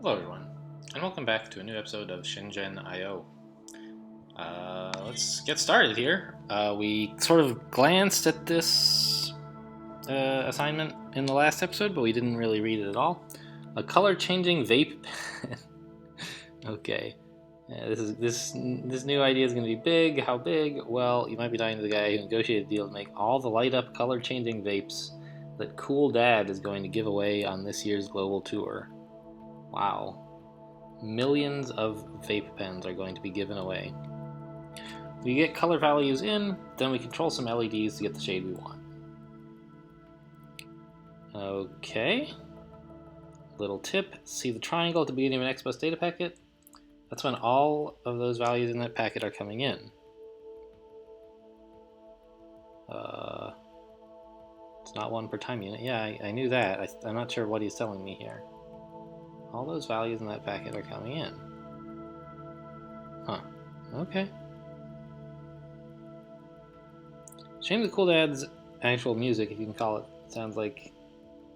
Hello everyone, and welcome back to a new episode of SHENZHEN I. Let's get started here. We sort of glanced at this assignment in the last episode, but we didn't really read it at all. A color-changing vape pen. Okay. This new idea is going to be big. How big? Well, you might be talking to the guy who negotiated a deal to make all the light-up, color-changing vapes that Cool Dad is going to give away on this year's global tour. Wow. Millions of vape pens are going to be given away. We get color values in, then we control some LEDs to get the shade we want. Okay. Little tip, see the triangle at the beginning of an XBus data packet? That's when all of those values in that packet are coming in. It's not one per time unit. Yeah, I knew that. I'm not sure what he's telling me here. All those values in that packet are coming in. Huh. Okay. Shame the Cool Dad's actual music, if you can call it, sounds like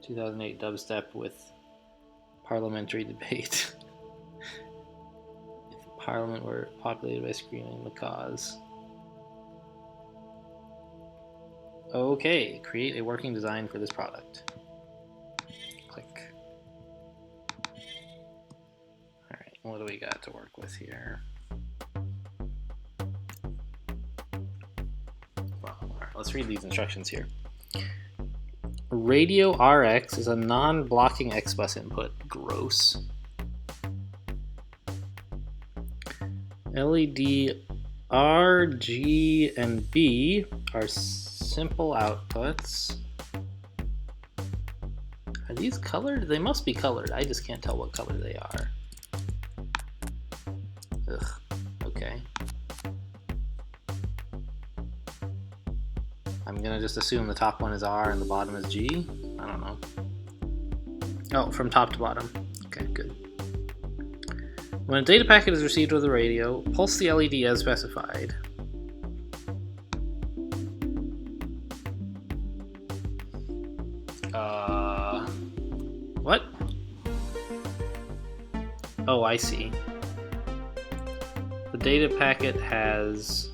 2008 dubstep with parliamentary debate. If the parliament were populated by screaming the cause. Okay, create a working design for this product. Click. Alright, what do we got to work with here? Well, alright, let's read these instructions here. Radio RX is a non-blocking XBus input. Gross. LED R, G, and B are simple outputs. Are these colored? They must be colored. I just can't tell what color they are. Ugh. Okay. I'm gonna just assume the top one is R and the bottom is G. I don't know. Oh, from top to bottom. Okay, good. When a data packet is received with the radio, pulse the LED as specified. What? Oh, I see. The data packet has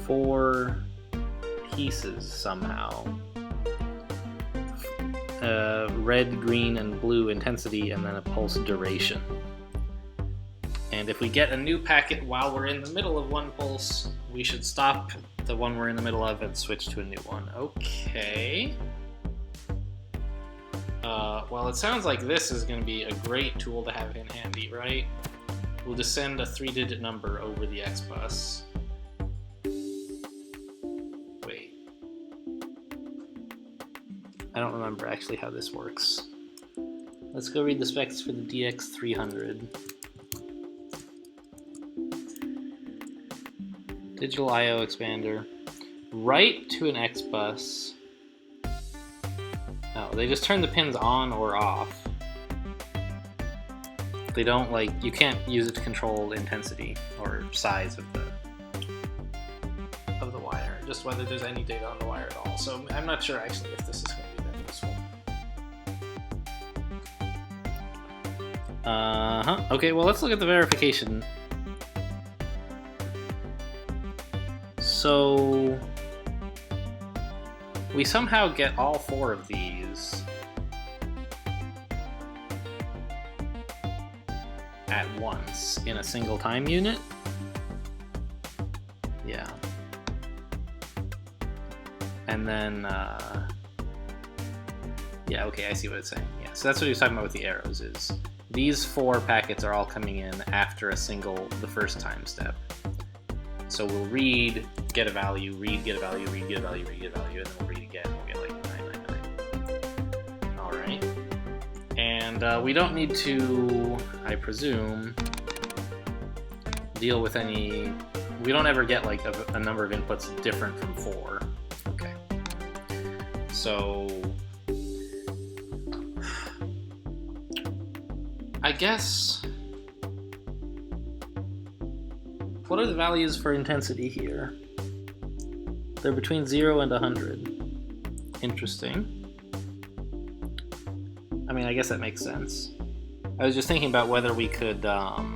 4 pieces somehow. Red, green, and blue intensity, and then a pulse duration. And if we get a new packet while we're in the middle of one pulse, we should stop the one we're in the middle of and switch to a new one. Okay. Well, it sounds like this is going to be a great tool to have in handy, right? We'll just send a 3-digit number over the XBus. Wait. I don't remember actually how this works. Let's go read the specs for the DX300. Digital I/O expander. Write to an XBus. Oh, they just turn the pins on or off. They don't, like, you can't use it to control intensity or size of the wire, just whether there's any data on the wire at all. So I'm not sure actually if this is going to be that useful. Okay, well, let's look at the verification. So we somehow get all 4 of these at once in a single time unit. Yeah. And then, yeah, okay, I see what it's saying. Yeah, so that's what he was talking about with the arrows, is these 4 packets are all coming in after the first time step. So we'll read, get a value, read, get a value, read, get a value, read, get a value, and then we'll read again, and we'll get like 999. Alright. And we don't need to, I presume, deal with any... We don't ever get like a number of inputs different from 4. Okay. So... I guess... What are the values for intensity here? They're between 0 and 100. Interesting. I mean, I guess that makes sense. I was just thinking about whether we could, how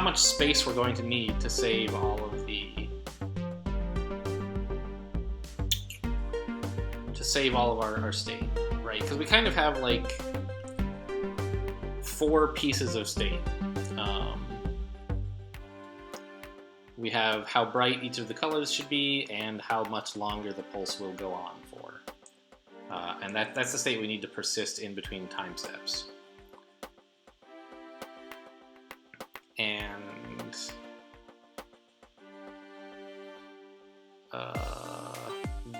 much space we're going to need to save all of our state, right? Because we kind of have like 4 pieces of state. We have how bright each of the colors should be and how much longer the pulse will go on for. And that's the state we need to persist in between time steps. And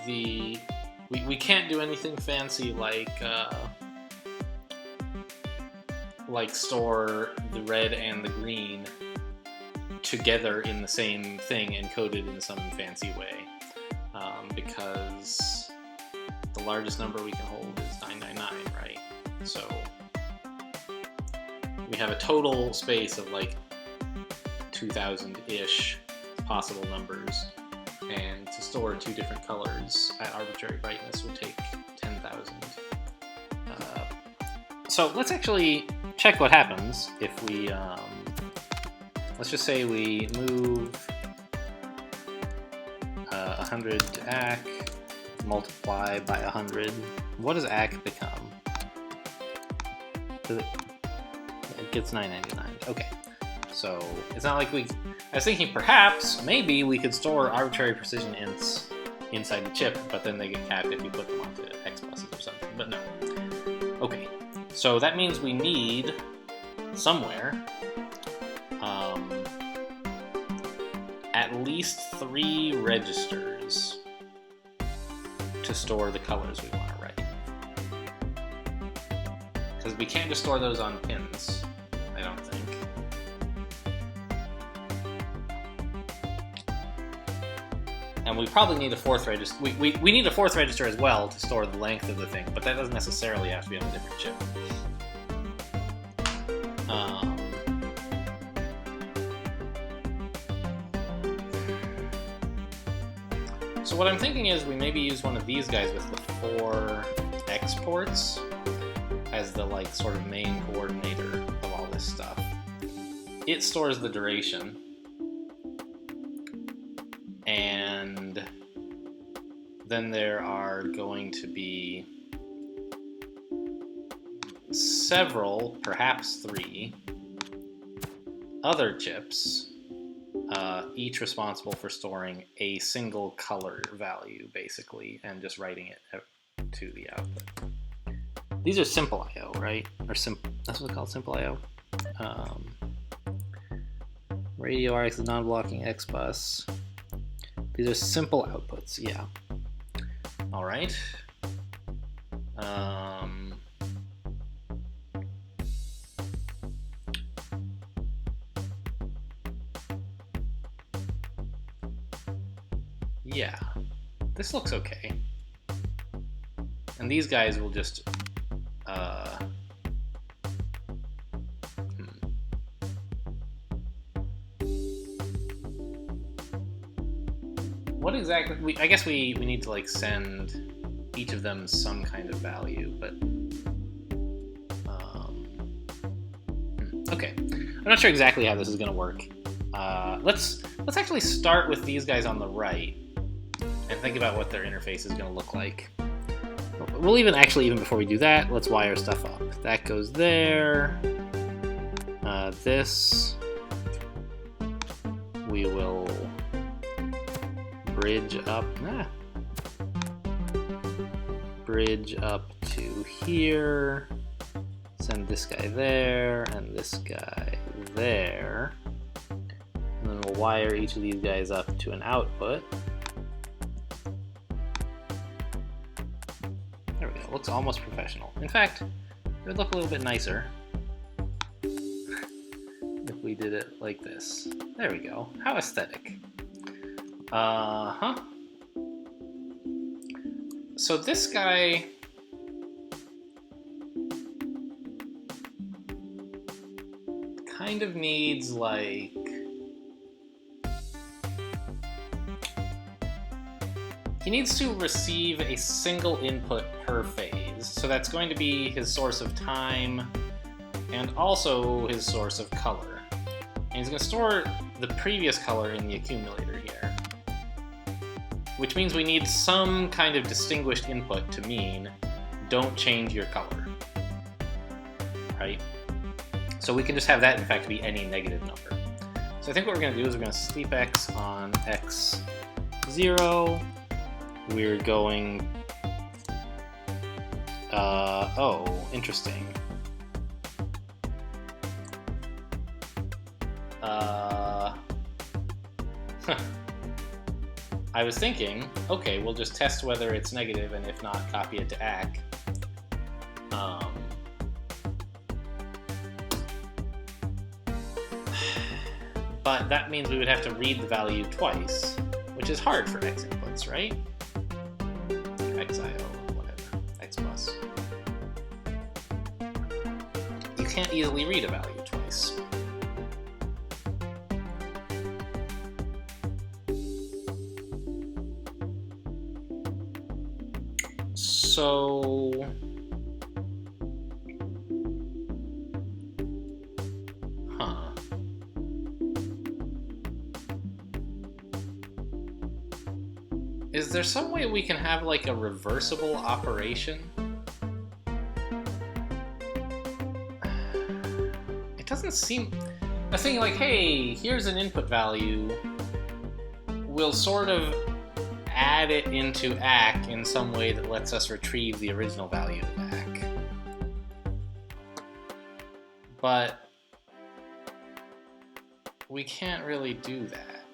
we can't do anything fancy like store the red and the green together in the same thing encoded in some fancy way, because the largest number we can hold is 999, right? So we have a total space of like 2,000-ish possible numbers, and to store 2 different colors at arbitrary brightness would take 10,000. So let's actually check what happens if we, let's just say we move 100 to AC, multiply by 100. What does AC become? It gets 999. Okay. So it's not like I was thinking perhaps, maybe we could store arbitrary precision ints inside the chip, but then they get capped if you put them onto X buses or something, but no. Okay, so that means we need somewhere at least 3 registers to store the colors we want to write. Because we can't just store those on pins, I don't think. And we probably need a 4th register. We need a 4th register as well to store the length of the thing, but that doesn't necessarily have to be on a different chip. So what I'm thinking is we maybe use one of these guys with the 4 exports as the like sort of main coordinator of all this stuff. It stores the duration, and then there are going to be several, perhaps 3, other chips, each responsible for storing a single color value, basically, and just writing it to the output. These are simple I/O, right? Or that's what it's called, simple I/O. Radio RX is non-blocking X bus. These are simple outputs, yeah. All right. Yeah, this looks okay. And these guys will just what exactly? I guess we need to like send each of them some kind of value, but okay. I'm not sure exactly how this is going to work. Let's actually start with these guys on the right and think about what their interface is going to look like. We'll even before we do that, let's wire stuff up. That goes there. This we will bridge up. Bridge up to here. Send this guy there and this guy there. And then we'll wire each of these guys up to an output. There we go. Looks almost professional. In fact, it would look a little bit nicer if we did it like this. There we go. How aesthetic. So this guy kind of needs like he needs to receive a single input per phase. So that's going to be his source of time and also his source of color. And he's going to store the previous color in the accumulator here, which means we need some kind of distinguished input to mean don't change your color, right? So we can just have that, in fact, be any negative number. So I think what we're going to do is we're going to sleep x on x0. We're going... oh, interesting. I was thinking, okay, we'll just test whether it's negative, and if not, copy it to ACK. But that means we would have to read the value twice, which is hard for x inputs, right? XIO, whatever, x plus. You can't easily read a value twice. So... huh. Is there some way we can have like a reversible operation? It doesn't seem... I'm thinking like, hey, here's an input value. We'll sort of add it into ACK in some way that lets us retrieve the original value of ACK. But we can't really do that.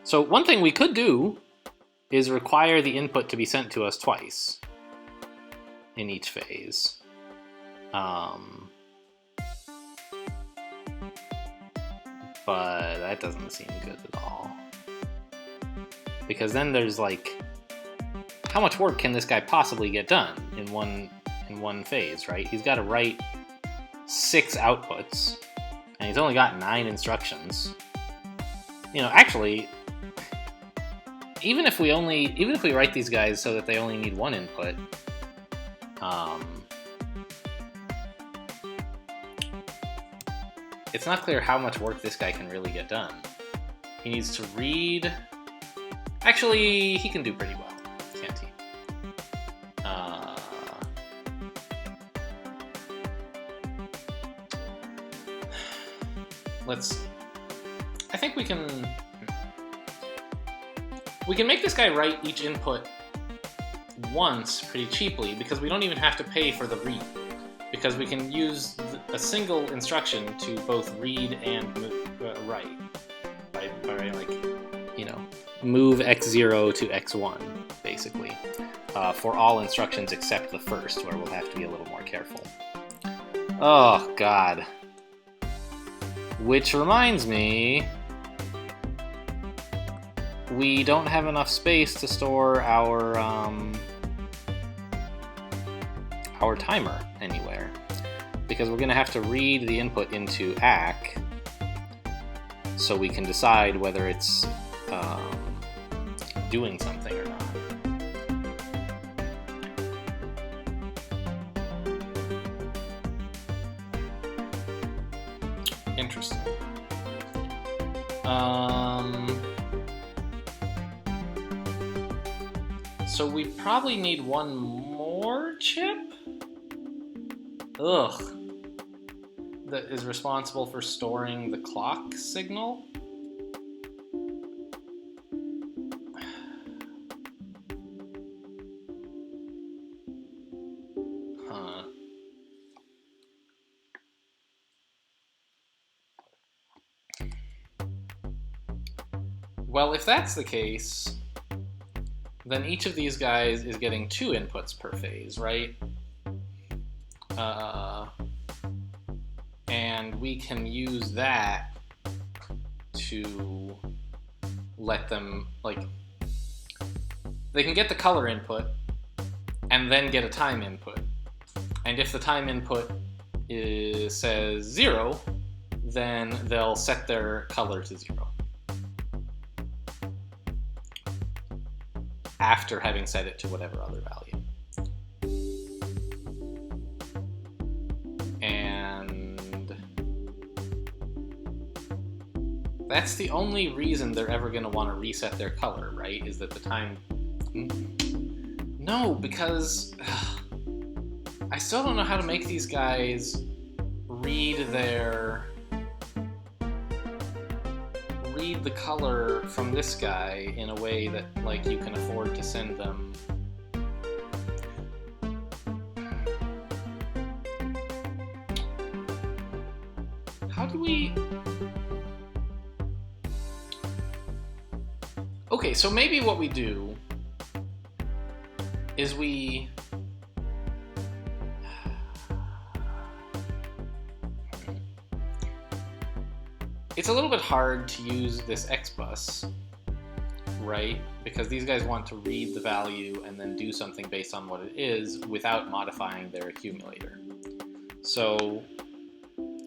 So one thing we could do is require the input to be sent to us twice in each phase. But that doesn't seem good at all. Because then there's like, how much work can this guy possibly get done in one phase, right? He's got to write 6 outputs, and he's only got 9 instructions. You know, actually, even if we write these guys so that they only need 1 input, it's not clear how much work this guy can really get done. He needs to read... Actually, he can do pretty well, can't he? Let's see. I think we can make this guy write each input once pretty cheaply, because we don't even have to pay for the read. Because we can use a single instruction to both read and write. By like, you know, move x0 to x1, basically. For all instructions except the first, where we'll have to be a little more careful. Oh, God. Which reminds me, we don't have enough space to store our timer anywhere, because we're going to have to read the input into ACK so we can decide whether it's doing something or not. Interesting. So we probably need one more chip? Ugh. That is responsible for storing the clock signal? Huh. Well, if that's the case, then each of these guys is getting 2 inputs per phase, right? And we can use that to let them, like, they can get the color input and then get a time input. And if the time input says 0, then they'll set their color to 0. After having set it to whatever other value. That's the only reason they're ever going to want to reset their color, right? Is that the time... No, because... I still don't know how to make these guys read the color from this guy in a way that, like, you can afford to send them. How do we... Okay, so maybe what we do is we... It's a little bit hard to use this X-bus, right? Because these guys want to read the value and then do something based on what it is without modifying their accumulator. So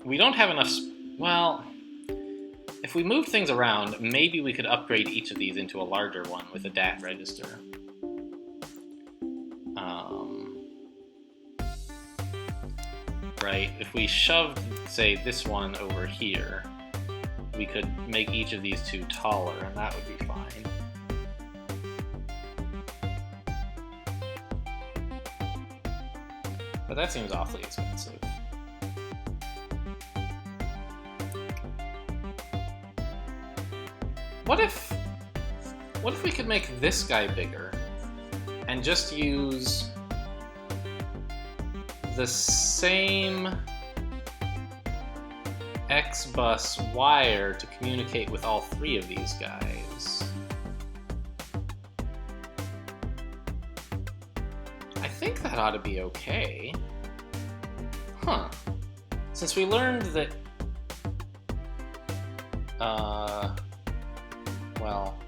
we don't have enough... Well, if we move things around, maybe we could upgrade each of these into a larger one with a DAT register. Right? If we shoved, say, this one over here, we could make each of these two taller, and that would be fine. But that seems awfully expensive. What if we could make this guy bigger and just use the same X-bus wire to communicate with all three of these guys? I think that ought to be okay. Huh. Since we learned that... well,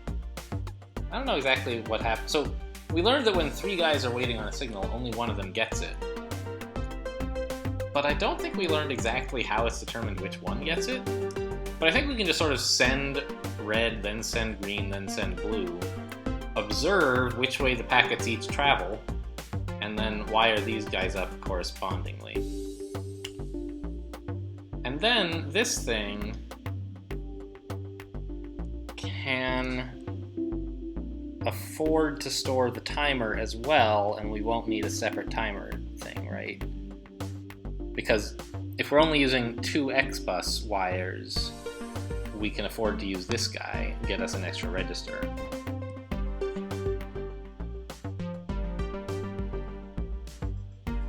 I don't know exactly what happened. So, we learned that when three guys are waiting on a signal, only one of them gets it. But I don't think we learned exactly how it's determined which one gets it. But I think we can just sort of send red, then send green, then send blue, observe which way the packets each travel, and then wire these guys up correspondingly. And then this thing can afford to store the timer as well, and we won't need a separate timer thing, right? Because if we're only using two X-bus wires, we can afford to use this guy and get us an extra register.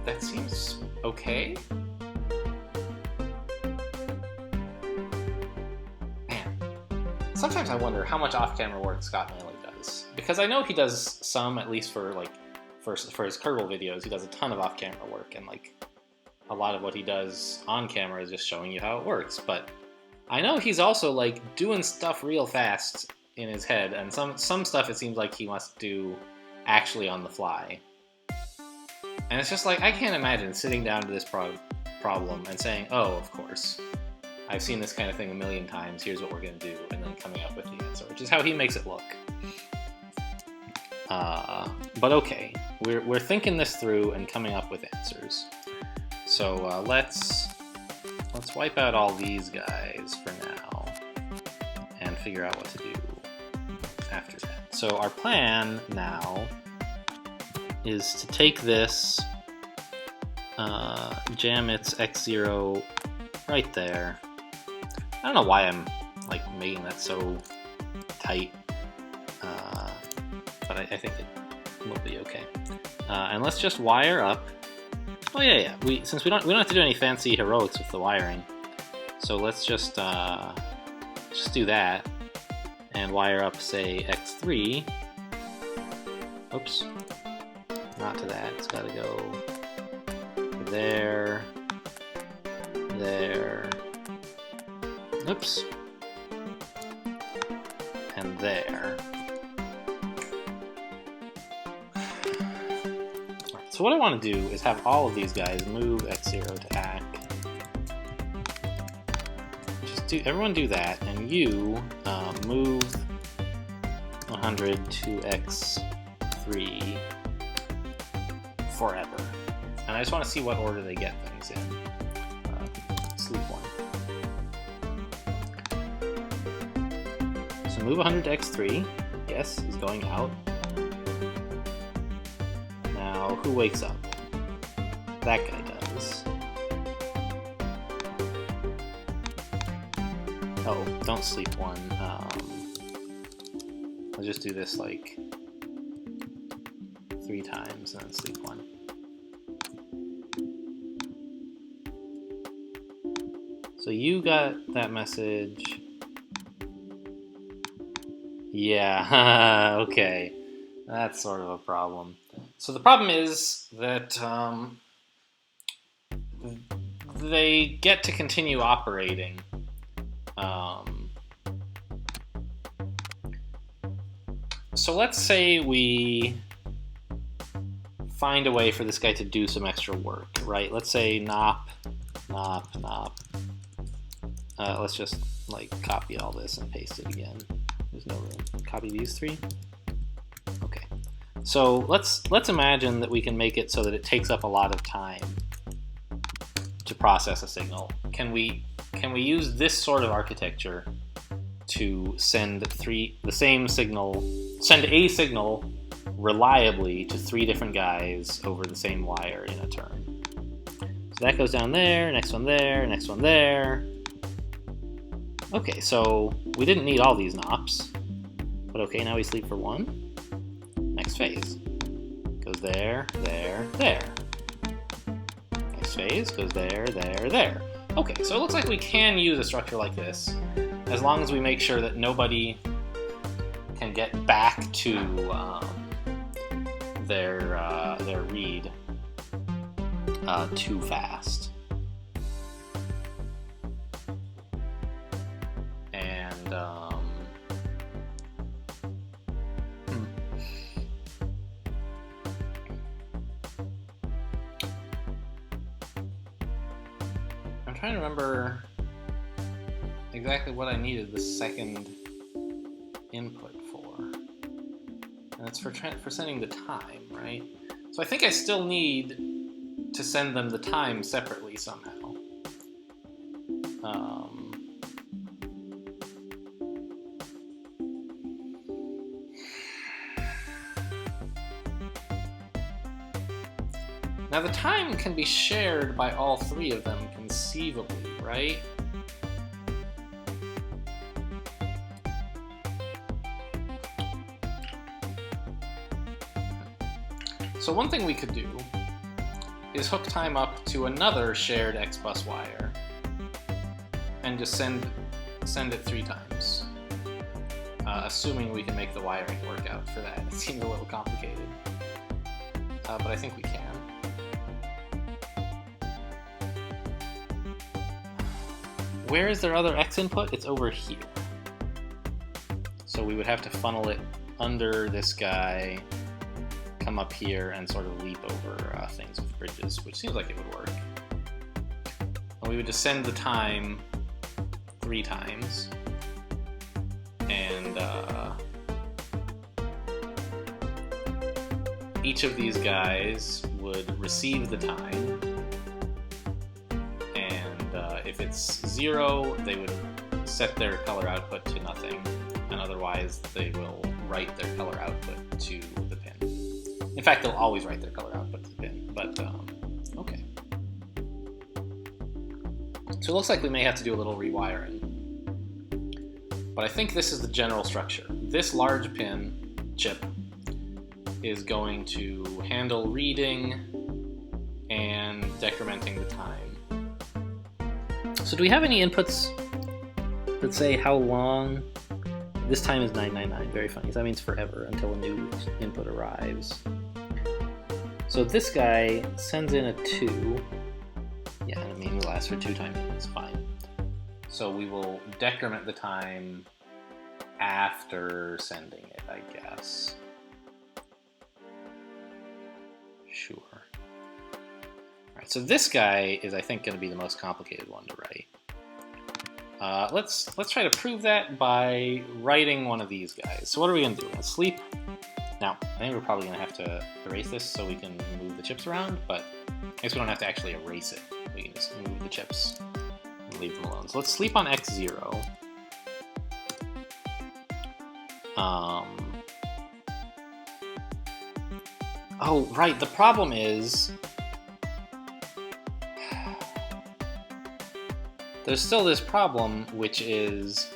That seems okay. Man, sometimes I wonder how much off-camera work Scott Manley does. Because I know he does some, at least for like for his Kerbal videos, he does a ton of off-camera work, and like a lot of what he does on camera is just showing you how it works. But I know he's also like doing stuff real fast in his head, and some stuff it seems like he must do actually on the fly. And it's just like, I can't imagine sitting down to this problem and saying, oh, of course, I've seen this kind of thing a million times, here's what we're going to do, and then coming up with the answer, which is how he makes it look. But okay, we're thinking this through and coming up with answers. So let's wipe out all these guys for now and figure out what to do after that. So our plan now is to take this, jam its X0 right there. I don't know why I'm like making that so tight, but I think it will be okay. And let's just wire up. Oh yeah. Since we don't have to do any fancy heroics with the wiring, so let's just do that and wire up, say, X3. Oops. Not to that, it's gotta go there, there, oops, and there. Alright, so what I want to do is have all of these guys move X0 to ACK. Everyone do that, and you move 100 to X3 forever. And I just want to see what order they get things in. Sleep one. So move 100 to x3. Yes, he's going out. Now, who wakes up? That guy does. Oh, don't sleep one. I'll just do this like 3 times and then sleep one. So you got that message. Yeah, okay. That's sort of a problem. So the problem is that they get to continue operating. So let's say we find a way for this guy to do some extra work, right? Let's say nop. Let's just like copy all this and paste it again. There's no room. Copy these 3. Okay. So let's imagine that we can make it so that it takes up a lot of time to process a signal. Can we use this sort of architecture to send a signal reliably to 3 different guys over the same wire in a turn? So that goes down there, next one there, next one there. Okay, so we didn't need all these nops, but okay, now we sleep for 1. Next phase. Goes there, there, there. Next phase goes there, there, there. Okay, so it looks like we can use a structure like this, as long as we make sure that nobody can get back to their read too fast. And I'm trying to remember exactly what I needed the second input for. And it's for sending the time, right? So I think I still need to send them the time separately somehow. Now the time can be shared by all 3 of them conceivably, right? So one thing we could do is hook time up to another shared XBus wire and just send it 3 times, assuming we can make the wiring work out for that. It seems a little complicated, but I think we can. Where is their other X input? It's over here. So we would have to funnel it under this guy, come up here, and sort of leap over things with bridges, which seems like it would work. And we would just send the time 3 times, and each of these guys would receive the time, and if it's 0, they would set their color output to nothing, and otherwise they will write their color output to the pin. In fact, they'll always write their color output to the pin, but okay. So it looks like we may have to do a little rewiring. But I think this is the general structure. This large pin chip is going to handle reading and decrementing the time. So do we have any inputs that say how long? This time is 999, very funny. So that means forever until a new input arrives. So this guy sends in a 2. Yeah, I mean, it lasts for 2 times, it's fine. So we will decrement the time after sending it, I guess. Sure. Alright, so this guy is, I think, going to be the most complicated one to write. Let's try to prove that by writing one of these guys. So what are we going to do? We're going to sleep. Now, I think we're probably going to have to erase this so we can move the chips around, but I guess we don't have to actually erase it. We can just move the chips and leave them alone. So let's sleep on X0. Oh, right, the problem is there's still this problem, which is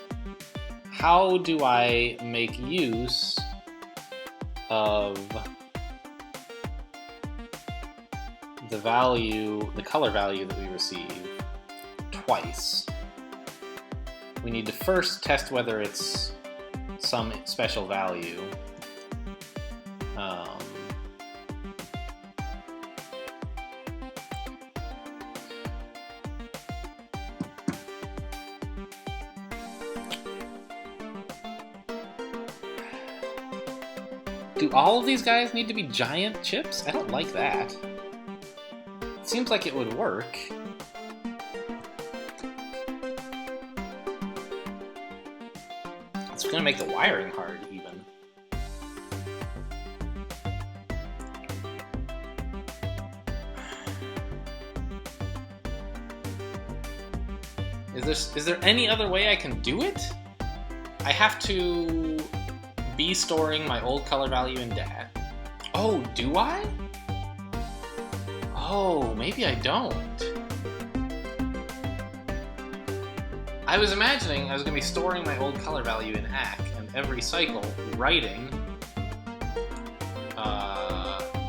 how do I make use of the value, the color value that we receive twice? We need to first test whether it's some special value. Do all of these guys need to be giant chips? I don't like that. It seems like it would work. It's gonna make the wiring hard, even. Is there any other way I can do it? I have to be storing my old color value in DAT. Oh, do I? Oh, maybe I don't. I was imagining I was going to be storing my old color value in ACK, and every cycle writing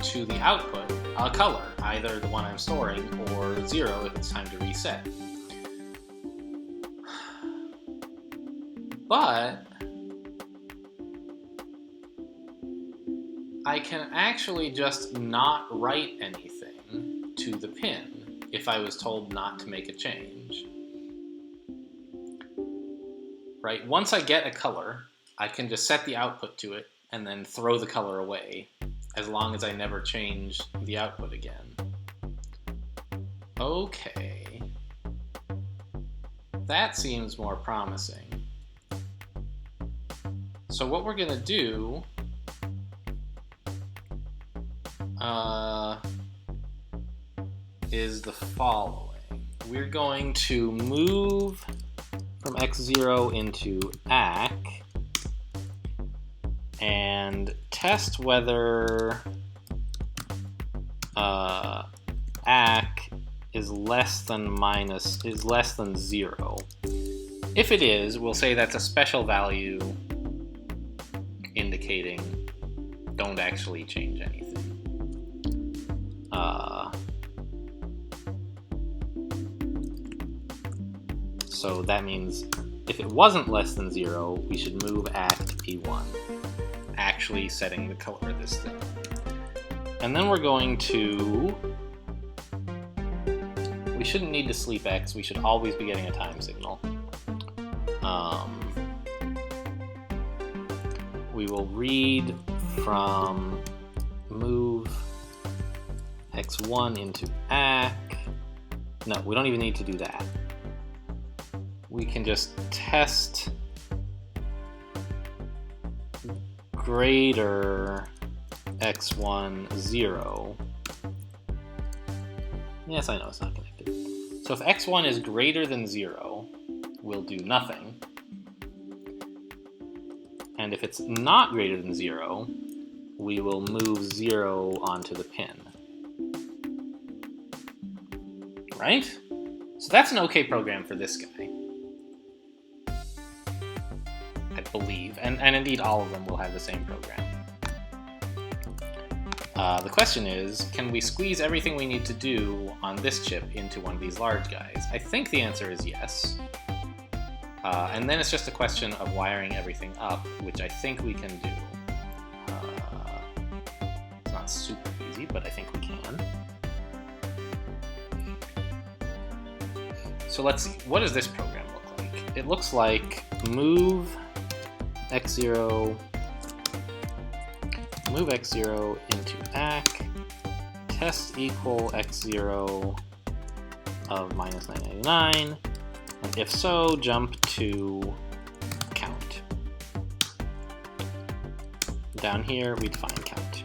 to the output a color, either the one I'm storing or 0 if it's time to reset. But I can actually just not write anything to the pin if I was told not to make a change. Right? Once I get a color, I can just set the output to it and then throw the color away, as long as I never change the output again. Okay. That seems more promising. So what we're gonna do is the following. We're going to move from x0 into ACK and test whether ACK is less than 0. If it is, we'll say that's a special value indicating don't actually change anything. So that means if it wasn't less than 0, we should move ACK to P1, actually setting the color of this thing. And then we're going to... We shouldn't need to sleep X, we should always be getting a time signal. We will read from move X1 into ACK. No, we don't even need to do that. We can just test greater X1 0. Yes, I know it's not connected. So if X1 is greater than 0, we'll do nothing. And if it's not greater than 0, we will move 0 onto the pin. Right? So that's an okay program for this guy, I believe. And indeed, all of them will have the same program. The question is, can we squeeze everything we need to do on this chip into one of these large guys? I think the answer is yes. And then it's just a question of wiring everything up, which I think we can do. It's not super easy, but I think we can. So let's see, what does this program look like? It looks like move x0 into ACK, test equal x0 of minus 999, and if so, jump to count. Down here, we define count,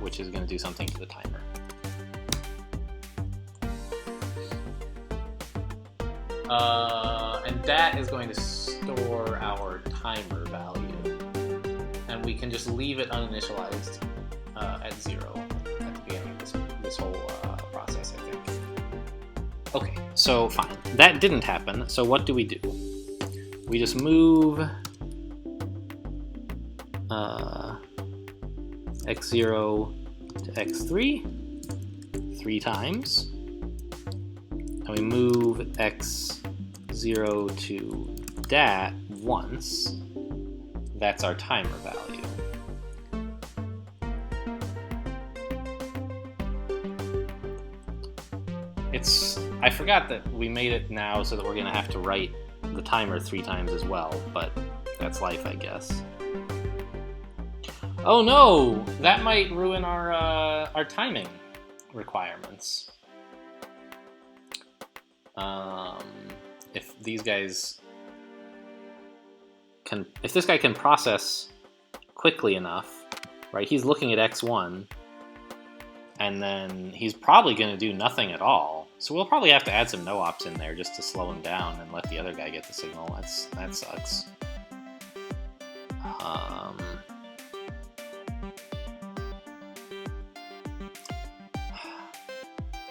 which is going to do something to the timer. And dat is going to store our timer value. And we can just leave it uninitialized at 0 at the beginning of this whole process, I think. Okay, so fine. That didn't happen, so what do? We just move x0 to x3 3 times, and we move x0 to dat once. That's our timer value. I forgot that we made it now so that we're gonna have to write the timer 3 times as well, but that's life, I guess. Oh no! That might ruin our timing requirements. If these guys can, if this guy can process quickly enough, right? He's looking at x1, and then he's probably going to do nothing at all. So we'll probably have to add some no-ops in there just to slow him down and let the other guy get the signal. That sucks.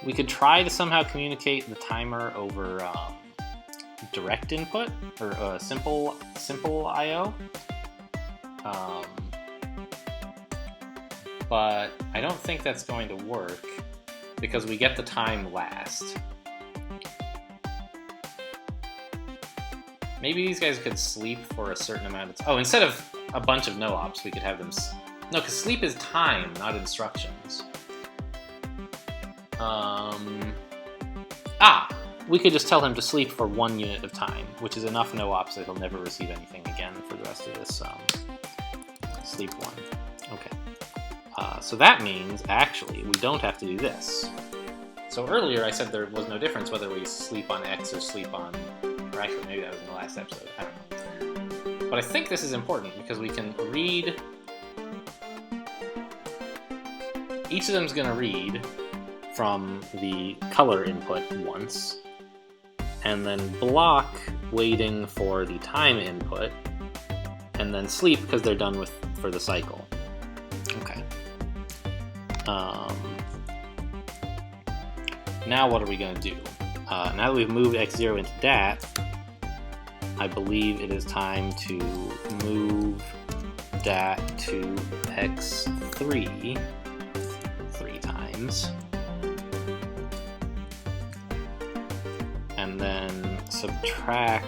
We could try to somehow communicate the timer over direct input or simple I/O. But I don't think that's going to work because we get the time last. Maybe these guys could sleep for a certain amount of time. Oh, instead of a bunch of no-ops, we could have them... No, because sleep is time, not instructions. We could just tell him to sleep for 1 unit of time, which is enough no-ops that he'll never receive anything again for the rest of this sleep 1. Okay. So that means, actually, we don't have to do this. So earlier I said there was no difference whether we sleep on X or sleep on... Or actually, maybe that was in the last episode. I don't know. But I think this is important because we can read... Each of them is going to read from the color input once, and then block waiting for the time input, and then sleep because they're done for the cycle. Okay. Now what are we going to do? Now that we've moved x0 into dat, I believe it is time to move dat to x3 3 times. And then subtract...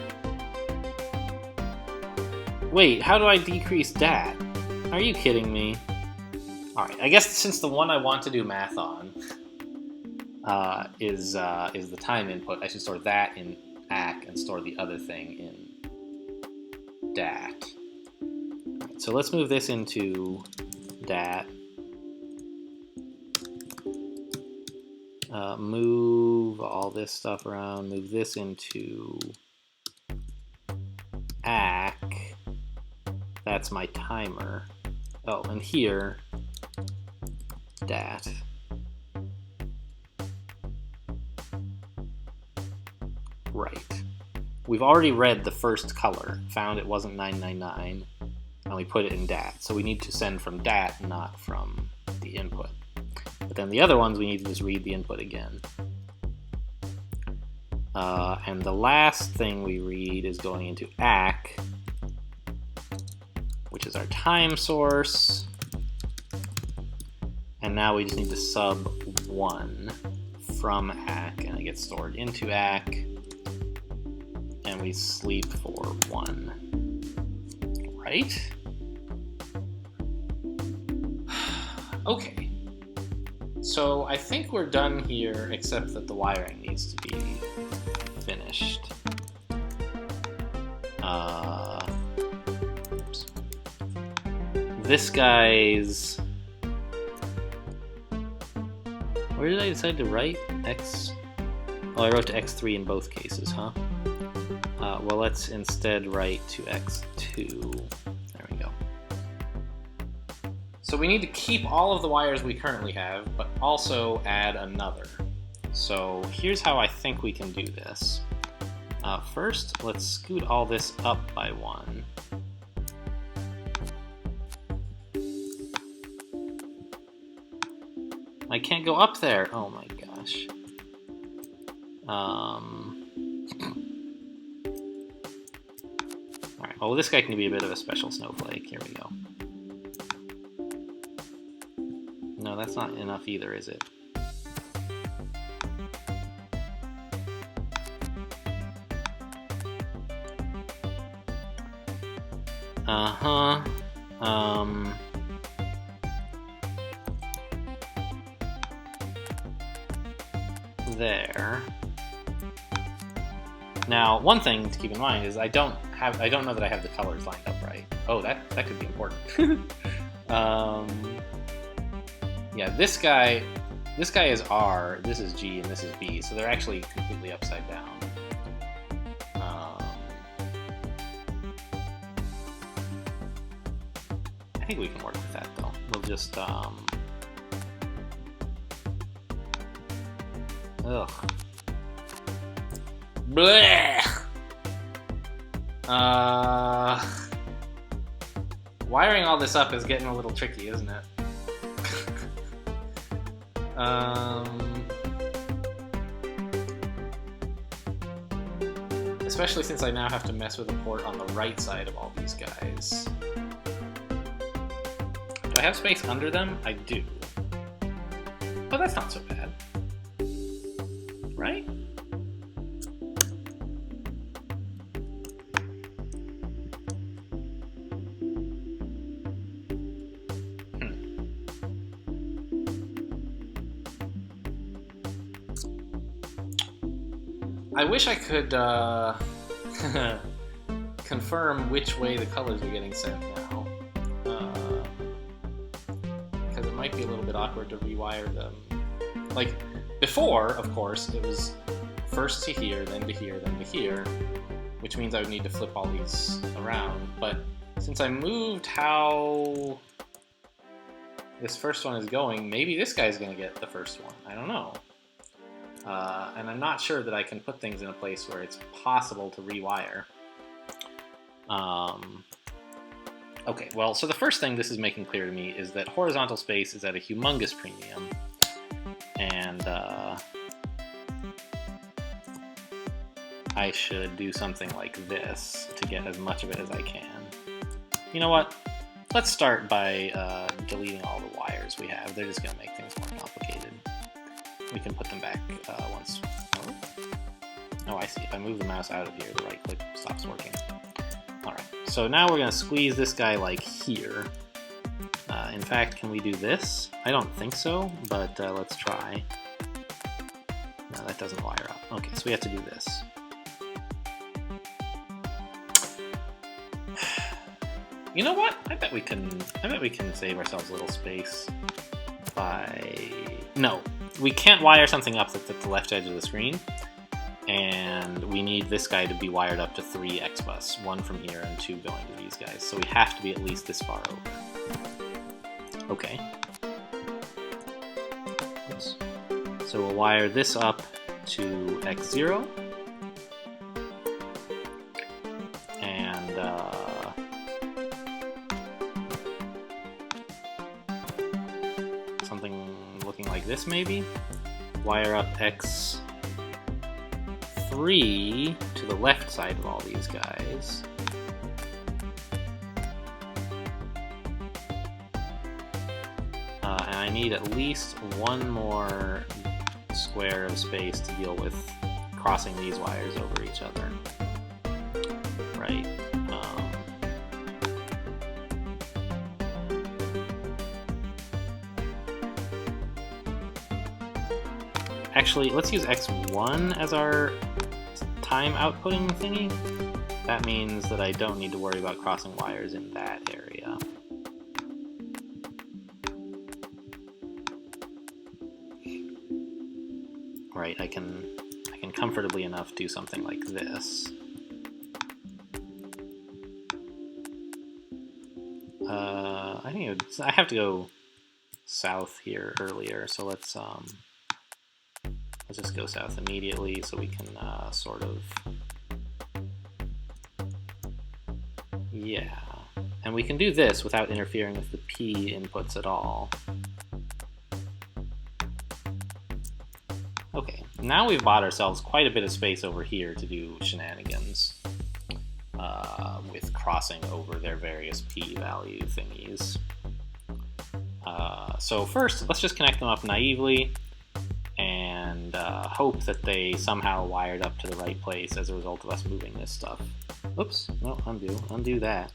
Wait, how do I decrease dat? Are you kidding me? Alright, I guess since the one I want to do math on is the time input, I should store that in ACK and store the other thing in dat. Right, so let's move this into dat. Move all this stuff around, move this into ACK. That's my timer. Oh, and here, dat. Right. We've already read the first color, found it wasn't 999, and we put it in dat. So we need to send from dat, not from the input. But then the other ones, we need to just read the input again. And the last thing we read is going into ACK, which is our time source. And now we just need to sub 1 from ACK, and it gets stored into ACK. And we sleep for 1. Right? Okay. So I think we're done here, except that the wiring needs to be finished. Oops. This guy's... Where did I decide to write? X? Oh, I wrote to x3 in both cases, huh? Well, let's instead write to x2. There we go. So we need to keep all of the wires we currently have, but also add another. So here's how I think we can do this. First, let's scoot all this up by 1. I can't go up there. Oh my gosh. Alright, well this guy can be a bit of a special snowflake. Here we go. No, that's not enough either, is it? Uh-huh. There. Now, one thing to keep in mind is I don't know that I have the colors lined up right. Oh, that could be important. Yeah, this guy is R, this is G, and this is B, so they're actually completely upside down. I think we can work with that though. We'll just ugh. Blech. Wiring all this up is getting a little tricky, isn't it? Especially since I now have to mess with a port on the right side of all these guys. Do I have space under them? I do. Oh, that's not so bad. Right? I wish I could confirm which way the colors are getting sent now, because it might be a little bit awkward to rewire them. Like, before, of course, it was first to here, then to here, then to here, which means I would need to flip all these around, but since I moved how this first one is going, maybe this guy's going to get the first one. I don't know. And I'm not sure that I can put things in a place where it's possible to rewire. Okay, well, so the first thing this is making clear to me is that horizontal space is at a humongous premium, and I should do something like this to get as much of it as I can. You know what? Let's start by deleting all the wires we have. They're just going to make things more complicated. We can put them back once. Oh, I see. If I move the mouse out of here, the right click stops working. Alright, so now we're going to squeeze this guy like here. In fact, can we do this? I don't think so, but let's try. No, that doesn't wire up. Okay, so we have to do this. You know what? I bet we can save ourselves a little space by... No, we can't wire something up that's at the left edge of the screen, and we need this guy to be wired up to 3 X-bus, 1 from here and 2 going to these guys, so we have to be at least this far over. Okay. Oops. So we'll wire this up to X0, and something looking like this maybe. Wire up X3 to the left side of all these guys. And I need at least one more square of space to deal with crossing these wires over each other. Right. Actually, let's use X1 as our time outputting thingy. That means that I don't need to worry about crossing wires in that area. Right, I can comfortably enough do something like this. I think I have to go south here earlier, so let's just go south immediately so we can sort of Yeah. And we can do this without interfering with the P inputs at all. Okay, now we've bought ourselves quite a bit of space over here to do shenanigans with crossing over their various P value thingies. So first, let's just connect them up naively and hope that they somehow wired up to the right place as a result of us moving this stuff. Oops, no, undo that.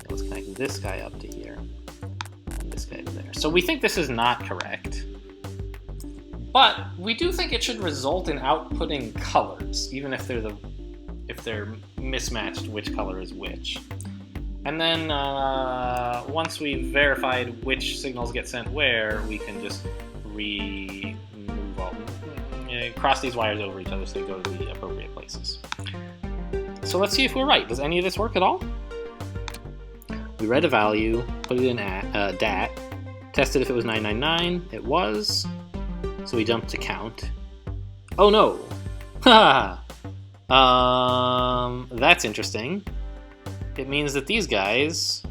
Let's connect this guy up to here and this guy to there. So we think this is not correct, but we do think it should result in outputting colors, even if they're mismatched which color is which. And then once we've verified which signals get sent where, we can just cross these wires over each other so they go to the appropriate places. So let's see if we're right. Does any of this work at all? We read a value, put it in DAT, tested if it was 999. It was. So we jumped to count. Oh no! That's interesting. It means that these guys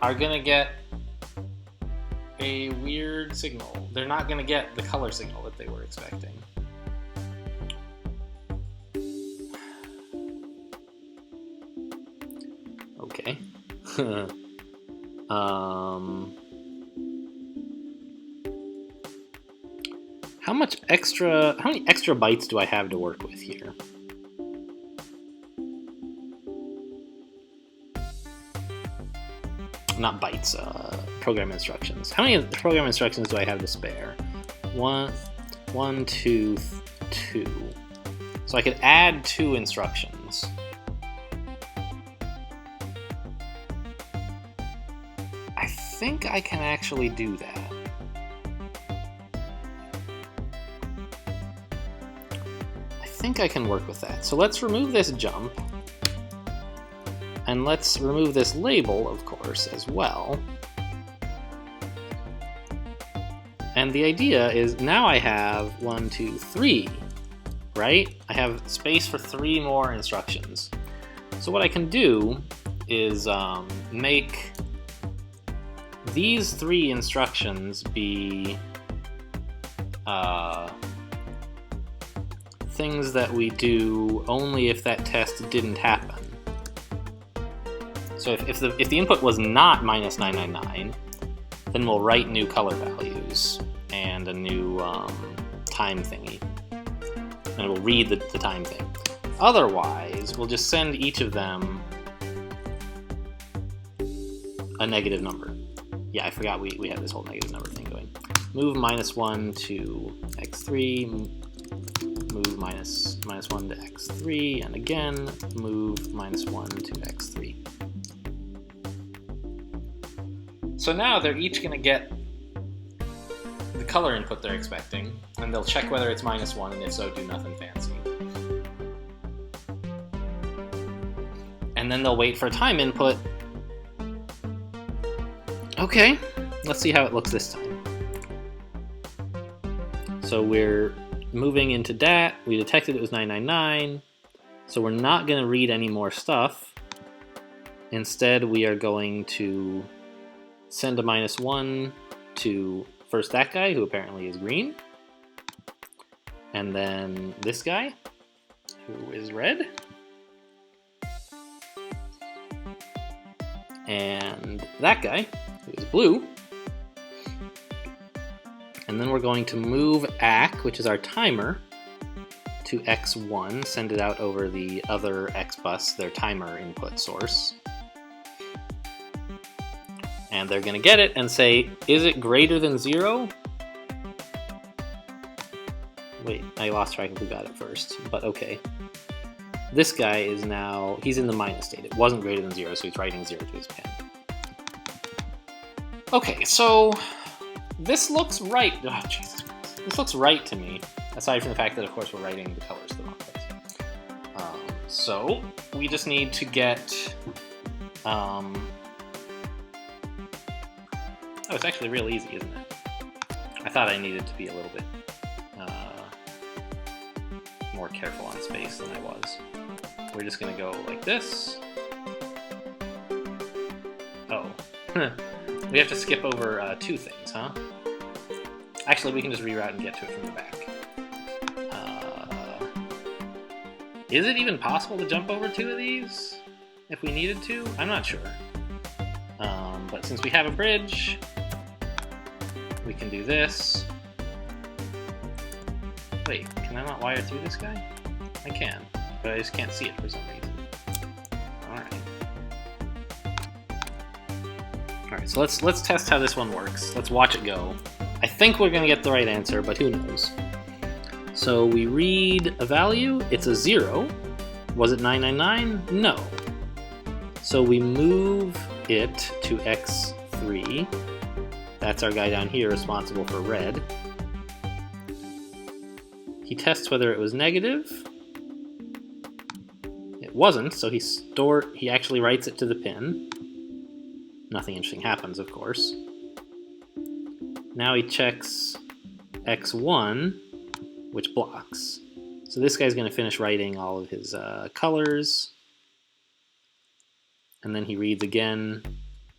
are gonna get a weird signal. They're not gonna get the color signal that they were expecting. Okay. How many extra bytes do I have to work with here? Not bytes, program instructions. How many program instructions do I have to spare? One, two. So I could add 2 instructions. I think I can actually do that. I think I can work with that. So let's remove this jump. And let's remove this label, of course, as well. And the idea is now I have 1, 2, 3, right? I have space for 3 more instructions. So what I can do is make these 3 instructions be things that we do only if that test didn't happen. So if the input was not -999, then we'll write new color values and a new time thingy. And we'll read the time thing. Otherwise, we'll just send each of them a negative number. Yeah, I forgot we had this whole negative number thing going. Move -1 to x3, move -1 to x3, and again, move -1 to x3. So now they're each going to get the color input they're expecting, and they'll check whether it's -1, and if so, do nothing fancy. And then they'll wait for a time input. Okay, let's see how it looks this time. So we're moving into DAT. We detected it was 999, so we're not going to read any more stuff. Instead, we are going to send a -1 to first that guy, who apparently is green, and then this guy, who is red, and that guy, who is blue, and then we're going to move ACK, which is our timer, to X1, send it out over the other X bus, their timer input source. And they're going to get it and say, is it greater than 0? Wait, I lost track of who got it first, but okay. This guy is now, he's in the minus state. It wasn't greater than 0, so he's writing 0 to his pen. Okay, so this looks right. Oh, Jesus Christ. This looks right to me, aside from the fact that, of course, we're writing the colors the wrong place. So we just need to get... Oh, it's actually real easy, isn't it? I thought I needed to be a little bit more careful on space than I was. we're just gonna go like this. Oh, we have to skip over 2 things, huh? Actually, we can just reroute and get to it from the back. Is it even possible to jump over 2 of these if we needed to? I'm not sure. But since we have a bridge, we can do this. Wait, can I not wire through this guy? I can, but I just can't see it for some reason. Alright, so let's test how this one works. Let's watch it go. I think we're gonna get the right answer, but who knows? So we read a value, it's a 0. Was it 999? No. So we move it to x3. That's our guy down here responsible for red. He tests whether it was negative. It wasn't, so he actually writes it to the pin. Nothing interesting happens, of course. Now he checks x1, which blocks. So this guy's going to finish writing all of his colors. And then he reads again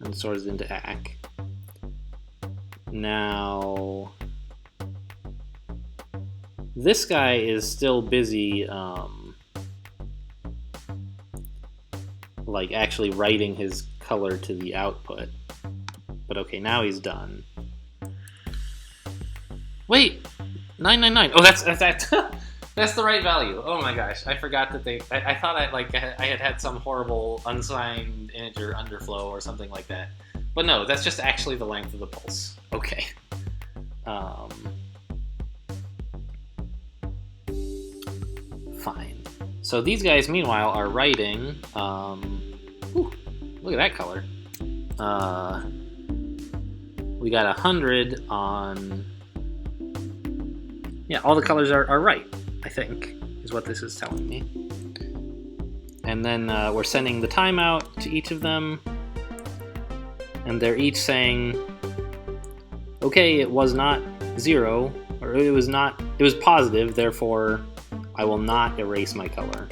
and sorts it into AC. Now, this guy is still busy like actually writing his color to the output. But okay, now he's done. Wait, 999. Oh, that's that's the right value. Oh my gosh, I forgot that I thought I had some horrible unsigned integer underflow or something like that. But no, that's just actually the length of the pulse. Okay. Fine. So these guys, meanwhile, are writing. Ooh, look at that color. We got 100 on. Yeah, all the colors are right, I think, is what this is telling me. And then we're sending the timeout to each of them. And they're each saying, okay, it was not 0, or it was positive, therefore I will not erase my color.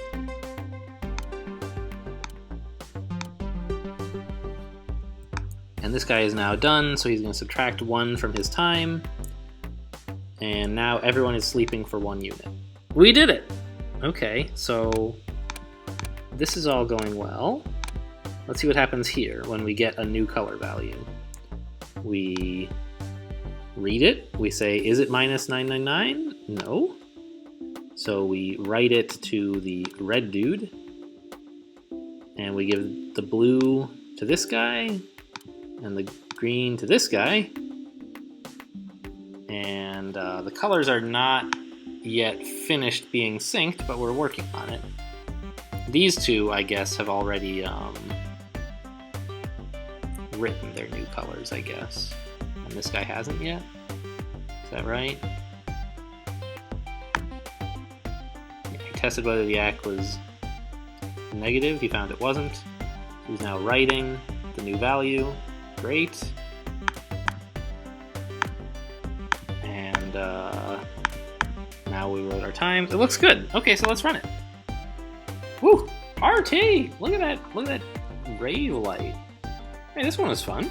And this guy is now done, so he's going to subtract 1 from his time. And now everyone is sleeping for 1 unit. We did it! Okay, so this is all going well. Let's see what happens here when we get a new color value. We read it. We say, is it minus 999? No. So we write it to the red dude. And we give the blue to this guy. And the green to this guy. And the colors are not yet finished being synced, but we're working on it. These two, I guess, have already written their new colors, I guess. And this guy hasn't yet? Is that right? He tested whether the AC was negative. He found it wasn't. He's now writing the new value. Great. And now we wrote our times. It looks good. Okay, so let's run it. Woo! RT! Look at that! Look at that rave light. Hey, this one was fun.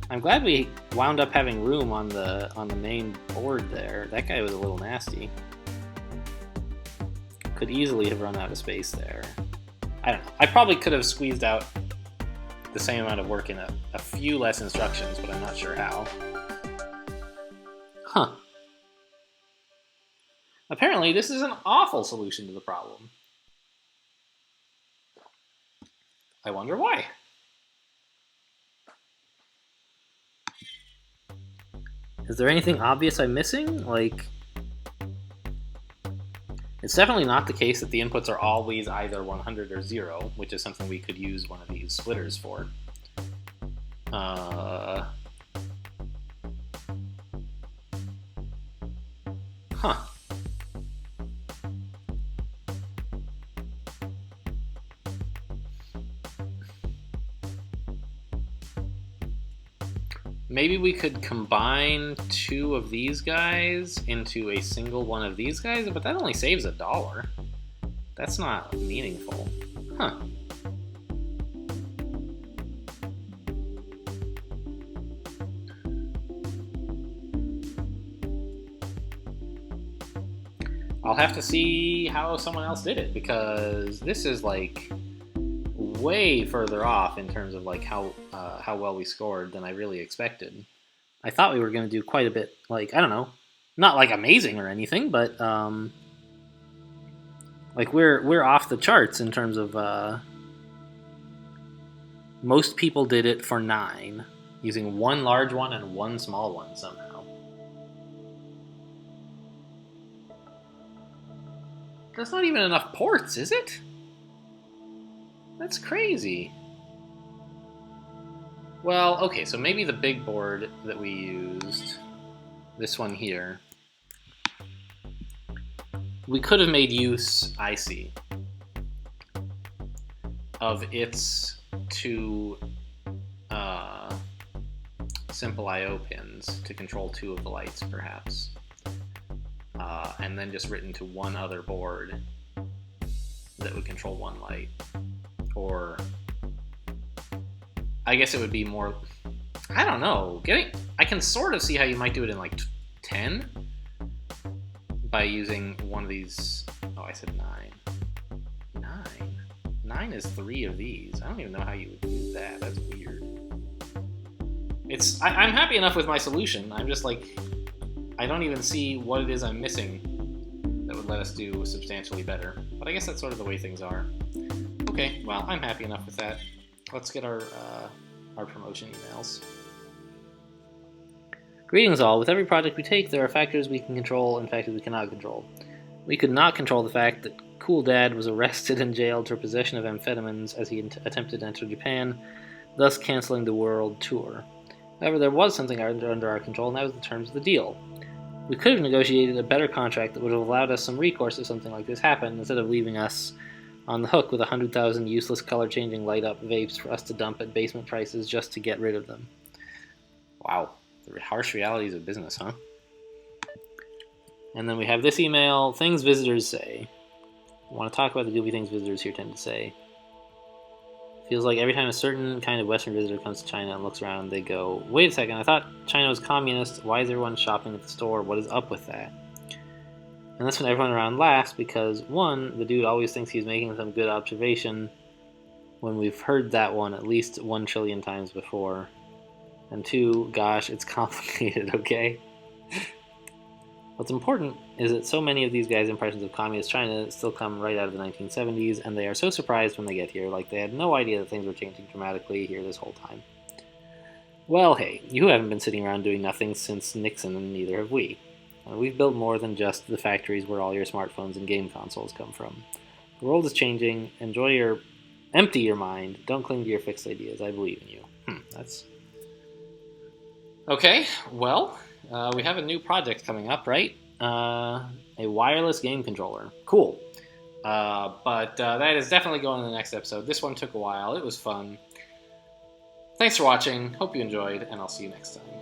I'm glad we wound up having room on the main board there. That guy was a little nasty. Could easily have run out of space there. I don't know. I probably could have squeezed out the same amount of work in a few less instructions, but I'm not sure how. Huh. Apparently, this is an awful solution to the problem. I wonder why. Is there anything obvious I'm missing? Like, it's definitely not the case that the inputs are always either 100 or 0, which is something we could use one of these splitters for. Huh. Maybe we could combine 2 of these guys into a single one of these guys, but that only saves $1. That's not meaningful. Huh. I'll have to see how someone else did it, because this is like way further off in terms of like how well we scored than I really expected. I thought we were going to do quite a bit, like, I don't know, not like amazing or anything, but like we're off the charts in terms of most people did it for 9 using 1 large one and 1 small one somehow. That's not even enough ports, is it? That's crazy. Well, okay, so maybe the big board that we used, this one here, we could have made use, I see, of its 2 simple I/O pins to control 2 of the lights, perhaps. And then just written to 1 other board that would control 1 light. Or I guess it would be more, I don't know, I can sort of see how you might do it in like 10 by using one of these. Oh, I said 9. 9 is 3 of these. I don't even know how you would use that. That's weird. I'm happy enough with my solution. I'm just like, I don't even see what it is I'm missing that would let us do substantially better. But I guess that's sort of the way things are. Okay, well, I'm happy enough with that. Let's get our promotion emails. Greetings all. With every project we take, there are factors we can control and factors we cannot control. We could not control the fact that Cool Dad was arrested and jailed for possession of amphetamines as he attempted to enter Japan, thus canceling the world tour. However, there was something under our control, and that was the terms of the deal. We could have negotiated a better contract that would have allowed us some recourse if something like this happened, instead of leaving us on the hook with 100,000 useless color-changing light-up vapes for us to dump at basement prices just to get rid of them. Wow, the harsh realities of business, huh? And then we have this email, things visitors say. I want to talk about the goofy things visitors here tend to say. Feels like every time a certain kind of Western visitor comes to China and looks around, they go, wait a second, I thought China was communist. Why is everyone shopping at the store? What is up with that? And that's when everyone around laughs because, 1, the dude always thinks he's making some good observation when we've heard that one at least 1 trillion times before. And 2, gosh, it's complicated, okay? What's important is that so many of these guys' impressions of communist China still come right out of the 1970s, and they are so surprised when they get here, like they had no idea that things were changing dramatically here this whole time. Well, hey, you haven't been sitting around doing nothing since Nixon, and neither have we. We've built more than just the factories where all your smartphones and game consoles come from. The world is changing. Empty your mind. Don't cling to your fixed ideas. I believe in you. That's... Okay, well... we have a new project coming up, right? A wireless game controller. Cool. But that is definitely going in the next episode. This one took a while. It was fun. Thanks for watching. Hope you enjoyed, and I'll see you next time.